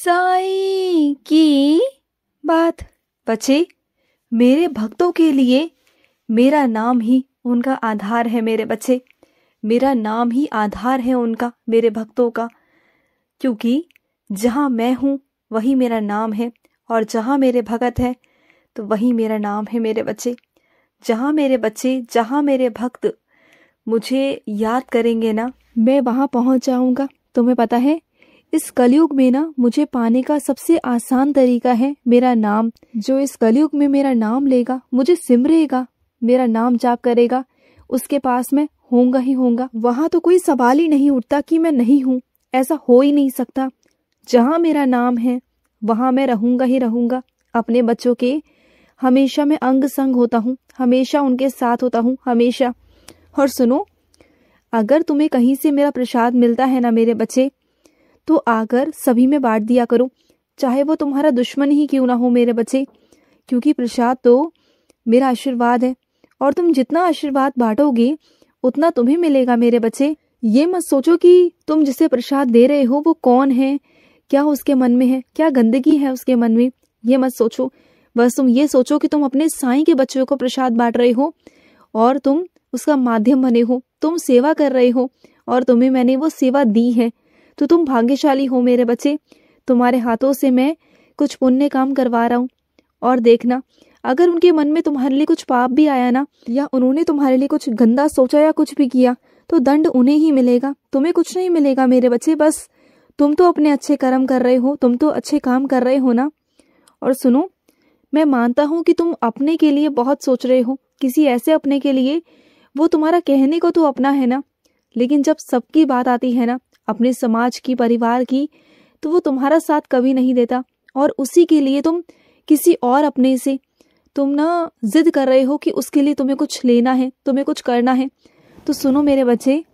साईं की बात। बच्चे, मेरे भक्तों के लिए मेरा नाम ही उनका आधार है मेरे बच्चे, मेरा नाम ही आधार है उनका, मेरे भक्तों का। क्योंकि जहाँ मैं हूँ वही मेरा नाम है, और जहाँ मेरे भगत है तो वही मेरा नाम है मेरे बच्चे। जहाँ मेरे बच्चे, जहाँ मेरे भक्त मुझे याद करेंगे ना, मैं वहाँ पहुँच जाऊँगा। तुम्हें पता है, इस कलयुग में ना मुझे पाने का सबसे आसान तरीका है मेरा नाम। जो इस कलयुग में मेरा नाम लेगा, मुझे सिमरेगा, मेरा नाम जाप करेगा, उसके पास मैं होऊंगा ही होऊंगा। वहां तो कोई सवाल ही नहीं उठता कि मैं नहीं हूँ, ऐसा हो ही नहीं सकता। जहाँ मेरा नाम है वहां मैं रहूंगा ही रहूंगा। अपने बच्चों के हमेशा मैं अंग संग होता हूँ, हमेशा उनके साथ होता हूँ, हमेशा। और सुनो, अगर तुम्हें कहीं से मेरा प्रसाद मिलता है ना मेरे बच्चे, तो आकर सभी में बांट दिया करो, चाहे वो तुम्हारा दुश्मन ही क्यों ना हो मेरे बच्चे। क्योंकि प्रसाद तो मेरा आशीर्वाद है, और तुम जितना आशीर्वाद बांटोगे उतना तुम्हें मिलेगा मेरे बच्चे। ये मत सोचो कि तुम जिसे प्रसाद दे रहे हो वो कौन है, क्या उसके मन में है, क्या गंदगी है उसके मन में, ये मत सोचो। बस तुम ये सोचो कि तुम अपने साईं के बच्चों को प्रसाद बांट रहे हो, और तुम उसका माध्यम बने हो, तुम सेवा कर रहे हो, और तुम्हें मैंने वो सेवा दी है। तो तुम भाग्यशाली हो मेरे बच्चे, तुम्हारे हाथों से मैं कुछ पुण्य काम करवा रहा हूँ। और देखना, अगर उनके मन में तुम्हारे लिए कुछ पाप भी आया ना, या उन्होंने तुम्हारे लिए कुछ गंदा सोचा या कुछ भी किया, तो दंड उन्हें ही मिलेगा, तुम्हें कुछ नहीं मिलेगा मेरे बच्चे। बस तुम तो अपने अच्छे कर्म कर रहे हो, तुम तो अच्छे काम कर रहे हो ना। और सुनो, मैं मानता हूँ कि तुम अपने के लिए बहुत सोच रहे हो, किसी ऐसे अपने के लिए, वो तुम्हारा कहने को तो अपना है ना, लेकिन जब सबकी बात आती है ना, अपने समाज की, परिवार की, तो वो तुम्हारा साथ कभी नहीं देता। और उसी के लिए तुम किसी और अपने से तुम ना जिद कर रहे हो कि उसके लिए तुम्हें कुछ लेना है, तुम्हें कुछ करना है। तो सुनो मेरे बच्चे,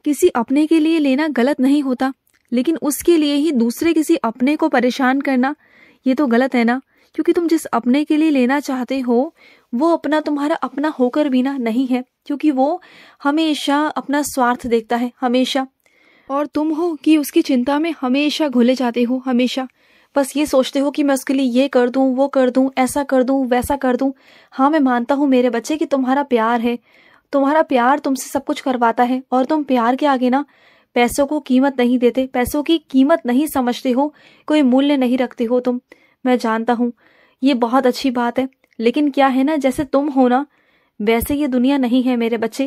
किसी अपने के लिए लेना गलत नहीं होता, लेकिन उसके लिए ही दूसरे किसी अपने को परेशान करना, ये तो गलत है ना। क्योंकि तुम जिस अपने के लिए लेना चाहते हो वो अपना तुम्हारा अपना होकर भी ना नहीं है, क्योंकि वो हमेशा अपना स्वार्थ देखता है, हमेशा। और तुम हो कि उसकी चिंता में हमेशा घुले जाते हो, हमेशा बस ये सोचते हो कि मैं उसके लिए ये कर दूं, वो कर दूं, ऐसा कर दूं, वैसा कर दूं। हाँ, मैं मानता हूँ मेरे बच्चे कि तुम्हारा प्यार है, तुम्हारा प्यार तुमसे सब कुछ करवाता है, और तुम प्यार के आगे ना पैसों को कीमत नहीं देते, पैसों की कीमत नहीं समझते हो, कोई मूल्य नहीं रखते हो तुम। मैं जानता हूँ, ये बहुत अच्छी बात है। लेकिन क्या है ना, जैसे तुम हो ना वैसे ये दुनिया नहीं है मेरे बच्चे।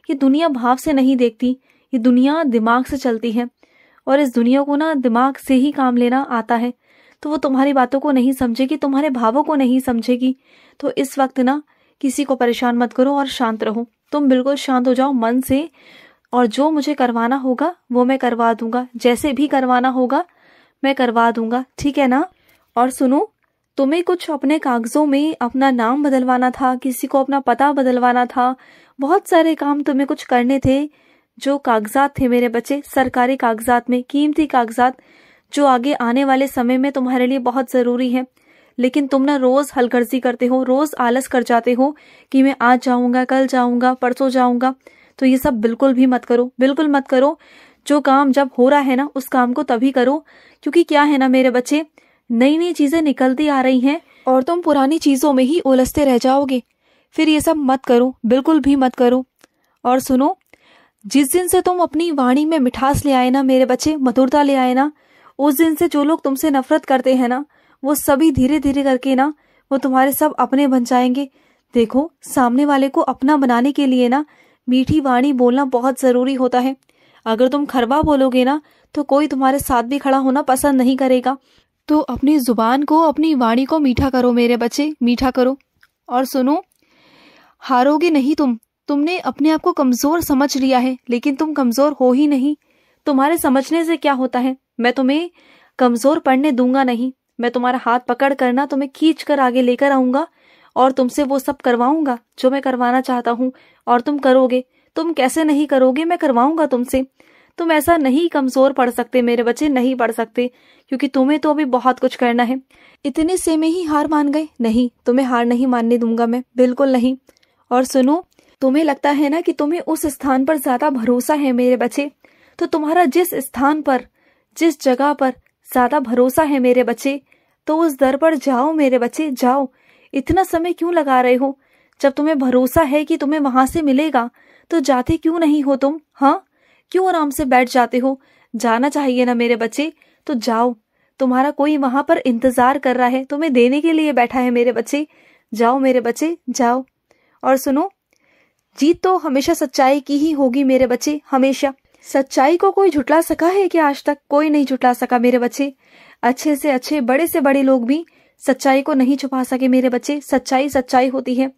ये दुनिया भाव से नहीं देखती, ये दुनिया दिमाग से चलती है, और इस दुनिया को ना दिमाग से ही काम लेना आता है। तो वो तुम्हारी बातों को नहीं समझेगी, तुम्हारे भावों को नहीं समझेगी। तो इस वक्त ना किसी को परेशान मत करो और शांत रहो। तुम बिल्कुल शांत हो जाओ मन से, और जो मुझे करवाना होगा वो मैं करवा दूंगा, जैसे भी करवाना होगा मैं करवा दूंगा, ठीक है ना। और सुनो, तुम्हें कुछ अपने कागजों में अपना नाम बदलवाना था, किसी को अपना पता बदलवाना था, बहुत सारे काम तुम्हें कुछ करने थे। जो कागजात थे मेरे बच्चे, सरकारी कागजात में, कीमती कागजात, जो आगे आने वाले समय में तुम्हारे लिए बहुत जरूरी है। लेकिन तुम ना रोज हलगर्जी करते हो, रोज आलस कर जाते हो कि मैं आज जाऊंगा, कल जाऊंगा, परसों जाऊंगा। तो ये सब बिल्कुल भी मत करो, बिल्कुल मत करो। जो काम जब हो रहा है ना उस काम को तभी करो, क्योंकि क्या है ना मेरे बच्चे, नई नई चीजें निकलती आ रही हैं और तुम पुरानी चीजों में ही उलझते रह जाओगे। फिर ये सब मत करो, बिल्कुल भी मत करो। और सुनो, जिस दिन से तुम अपनी वाणी में मिठास ले आए ना मेरे बच्चे, मधुरता ले आए ना, उस दिन से जो लोग तुमसे नफरत करते हैं ना, वो सभी धीरे धीरे करके ना वो तुम्हारे सब अपने बन जाएंगे। देखो, सामने वाले को अपना बनाने के लिए ना मीठी वाणी बोलना बहुत जरूरी होता है। अगर तुम खरबा बोलोगे ना तो कोई तुम्हारे साथ भी खड़ा होना पसंद नहीं करेगा। तो अपनी जुबान को, अपनी वाणी को मीठा करो मेरे बच्चे, मीठा करो। और सुनो, हारोगे नहीं तुम। तुमने अपने आप को कमजोर समझ लिया है, लेकिन तुम कमजोर हो ही नहीं। तुम्हारे समझने से क्या होता है, मैं तुम्हें कमजोर पड़ने दूंगा नहीं। मैं तुम्हारा हाथ पकड़ कर ना तुम्हें खींच कर आगे लेकर आऊंगा, और तुमसे वो सब करवाऊंगा जो मैं करवाना चाहता हूँ, और तुम करोगे। तुम कैसे नहीं करोगे, मैं करवाऊंगा तुमसे। तुम ऐसा नहीं कमजोर पड़ सकते मेरे बच्चे, नहीं पड़ सकते, क्योंकि तुम्हें तो अभी बहुत कुछ करना है। इतने से में ही हार मान गए? नहीं, तुम्हें हार नहीं मानने दूंगा मैं, बिल्कुल नहीं। और सुनो, तुम्हें लगता है ना कि तुम्हें उस स्थान पर ज्यादा भरोसा है मेरे बच्चे, तो तुम्हारा जिस स्थान पर, जिस जगह पर ज़्यादा भरोसा है मेरे बच्चे तो उस दर पर जाओ मेरे बच्चे, जाओ। इतना समय क्यों लगा रहे हो? जब तुम्हें भरोसा है कि तुम्हें वहां से मिलेगा तो जाते क्यों नहीं हो तुम? हाँ, क्यों आराम से बैठ जाते हो? जाना चाहिए ना मेरे बच्चे, तो जाओ। तुम्हारा कोई वहां पर इंतजार कर रहा है, तुम्हें देने के लिए बैठा है मेरे बच्चे। जाओ मेरे बच्चे, जाओ। और सुनो, जीत तो हमेशा सच्चाई की ही होगी मेरे बच्चे, हमेशा। सच्चाई को कोई झुटला सका है क्या? आज तक कोई नहीं झुटला सका मेरे बच्चे। अच्छे से अच्छे, बड़े से बड़े लोग भी सच्चाई को नहीं छुपा सके मेरे बच्चे। सच्चाई सच्चाई होती है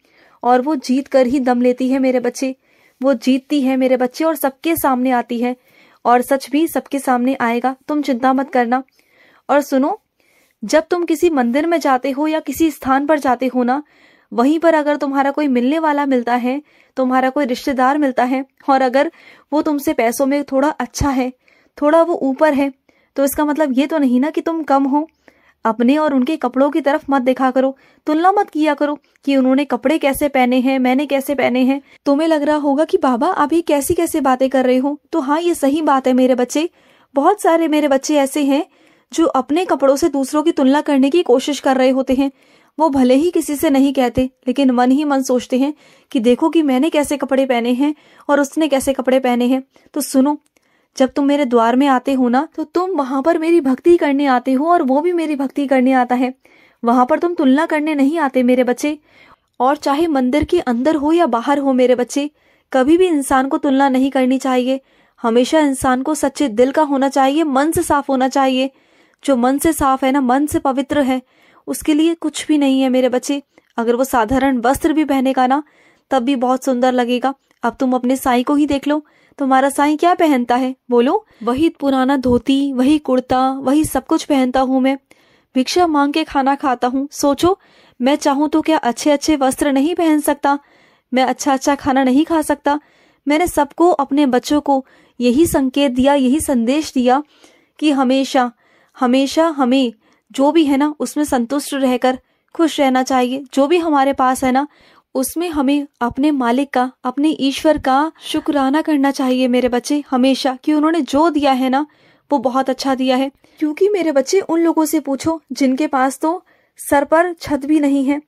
और वो जीत कर ही दम लेती है मेरे बच्चे। वो जीतती है मेरे बच्चे और सबके सामने आती है, और सच भी सबके सामने आएगा, तुम चिंता मत करना। और सुनो, जब तुम किसी मंदिर में जाते हो या किसी स्थान पर जाते हो ना, वहीं पर अगर तुम्हारा कोई मिलने वाला मिलता है, तुम्हारा कोई रिश्तेदार मिलता है, और अगर वो तुमसे पैसों में थोड़ा अच्छा है, थोड़ा वो ऊपर है, तो इसका मतलब ये तो नहीं ना कि तुम कम हो। अपने और उनके कपड़ों की तरफ मत देखा करो, तुलना मत किया करो कि उन्होंने कपड़े कैसे पहने हैं, मैंने कैसे पहने हैं। तुम्हें लग रहा होगा कि बाबा आप ये कैसी कैसे बातें कर रहे हो, तो हाँ, ये सही बात है मेरे बच्चे। बहुत सारे मेरे बच्चे ऐसे हैं जो अपने कपड़ों से दूसरों की तुलना करने की कोशिश कर रहे होते हैं। वो भले ही किसी से नहीं कहते, लेकिन मन ही मन सोचते हैं कि देखो कि मैंने कैसे कपड़े पहने हैं और उसने कैसे कपड़े पहने हैं। तो सुनो, जब तुम मेरे द्वार में आते हो ना, तो तुम वहां पर मेरी भक्ति करने आते हो और वो भी मेरी भक्ति करने आता है। वहां पर तुम तुलना करने नहीं आते मेरे बच्चे। और चाहे मंदिर के अंदर हो या बाहर हो मेरे बच्चे, कभी भी इंसान को तुलना नहीं करनी चाहिए। हमेशा इंसान को सच्चे दिल का होना चाहिए, मन से साफ होना चाहिए। जो मन से साफ है ना, मन से पवित्र है, उसके लिए कुछ भी नहीं है मेरे बच्चे। अगर वो साधारण वस्त्र भी पहनेगा ना, तब भी बहुत सुंदर लगेगा। अब तुम अपने साईं को ही देख लो, तुम्हारा साईं क्या पहनता है बोलो? वही पुराना धोती, वही कुर्ता, वही सब कुछ पहनता हूँ मैं। भिक्षा मांग के खाना खाता हूँ। सोचो, मैं चाहूँ तो क्या अच्छे अच्छे वस्त्र नहीं पहन सकता? मैं अच्छा अच्छा खाना नहीं खा सकता? मैंने सबको, अपने बच्चों को यही संकेत दिया, यही संदेश दिया कि हमेशा हमेशा हमें जो भी है ना, उसमें संतुष्ट रहकर खुश रहना चाहिए। जो भी हमारे पास है ना, उसमें हमें अपने मालिक का, अपने ईश्वर का शुक्राना करना चाहिए मेरे बच्चे, हमेशा, कि उन्होंने जो दिया है ना, वो बहुत अच्छा दिया है। क्योंकि मेरे बच्चे, उन लोगों से पूछो जिनके पास तो सर पर छत भी नहीं है,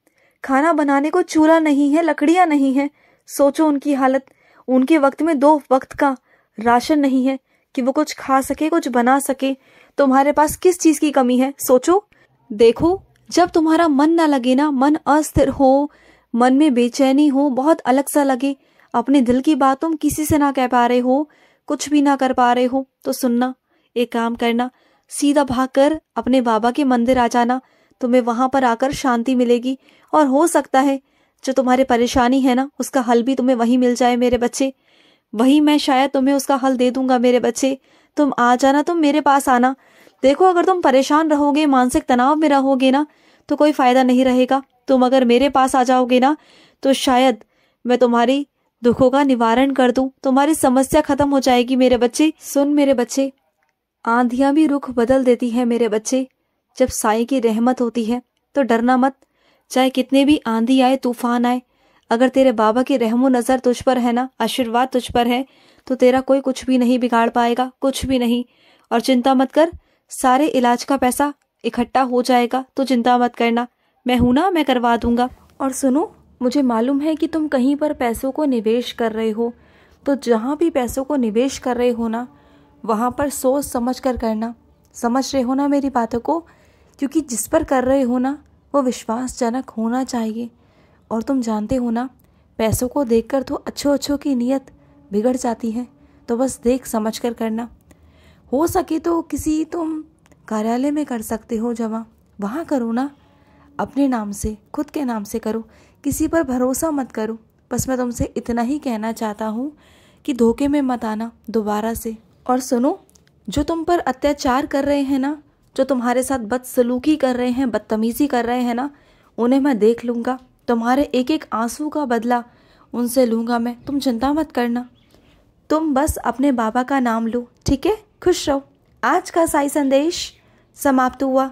खाना बनाने को चूल्हा नहीं है, लकड़ियां नहीं है। सोचो उनकी हालत। उनके वक्त में 2 वक्त का राशन नहीं है कि वो कुछ खा सके, कुछ बना सके। तुम्हारे पास किस चीज की कमी है? सोचो। देखो, जब तुम्हारा मन ना लगे ना, मन अस्थिर हो, मन में बेचैनी हो, बहुत अलग सा लगे, अपने दिल की बात तुम किसी से ना कह पा रहे हो, कुछ भी ना कर पा रहे हो, तो सुनना, एक काम करना, सीधा भागकर अपने बाबा के मंदिर आ जाना। तुम्हें वहां पर आकर शांति मिलेगी, और हो सकता है जो तुम्हारी परेशानी है ना, उसका हल भी तुम्हें वहीं मिल जाए मेरे बच्चे। वही मैं शायद तुम्हें उसका हल दे दूंगा मेरे बच्चे। तुम आ जाना, तुम मेरे पास आना। देखो, अगर तुम परेशान रहोगे, मानसिक तनाव में रहोगे ना, तो कोई फायदा नहीं रहेगा। तुम अगर मेरे पास आ जाओगे ना, तो शायद मैं तुम्हारी दुखों का निवारण कर दूं, तुम्हारी समस्या खत्म हो जाएगी मेरे बच्चे। सुन मेरे बच्चे, आंधियां भी रुख बदल देती है मेरे बच्चे। जब साईं की रहमत होती है तो डरना मत, चाहे कितने भी आंधी आए, तूफान आए। अगर तेरे बाबा की रहमो नजर तुझ पर है ना, आशीर्वाद तुझ पर है, तो तेरा कोई कुछ भी नहीं बिगाड़ पाएगा, कुछ भी नहीं। और चिंता मत कर, सारे इलाज का पैसा इकट्ठा हो जाएगा, तो चिंता मत करना, मैं हूं ना, मैं करवा दूंगा। और सुनो, मुझे मालूम है कि तुम कहीं पर पैसों को निवेश कर रहे हो, तो जहां भी पैसों को निवेश कर रहे हो ना, वहां पर सोच समझ कर करना। समझ रहे हो ना मेरी बातों को? क्योंकि जिस पर कर रहे हो ना, वो विश्वासजनक होना चाहिए। और तुम जानते हो ना, पैसों को देखकर तो अच्छों की नीयत बिगड़ जाती है। तो बस देख समझ कर करना। हो सके तो किसी तुम कार्यालय में कर सकते हो जमा, वहाँ करो ना, अपने नाम से, खुद के नाम से करो, किसी पर भरोसा मत करो। बस मैं तुमसे इतना ही कहना चाहता हूँ कि धोखे में मत आना दोबारा से। और सुनो, जो तुम पर अत्याचार कर रहे हैं ना, जो तुम्हारे साथ बदसलूकी कर रहे हैं, बदतमीजी कर रहे हैं ना, उन्हें मैं देख लूँगा। तुम्हारे एक एक आंसू का बदला उनसे लूँगा मैं, तुम चिंता मत करना। तुम बस अपने बाबा का नाम लो, ठीक है? खुश रहो। आज का साई संदेश समाप्त हुआ।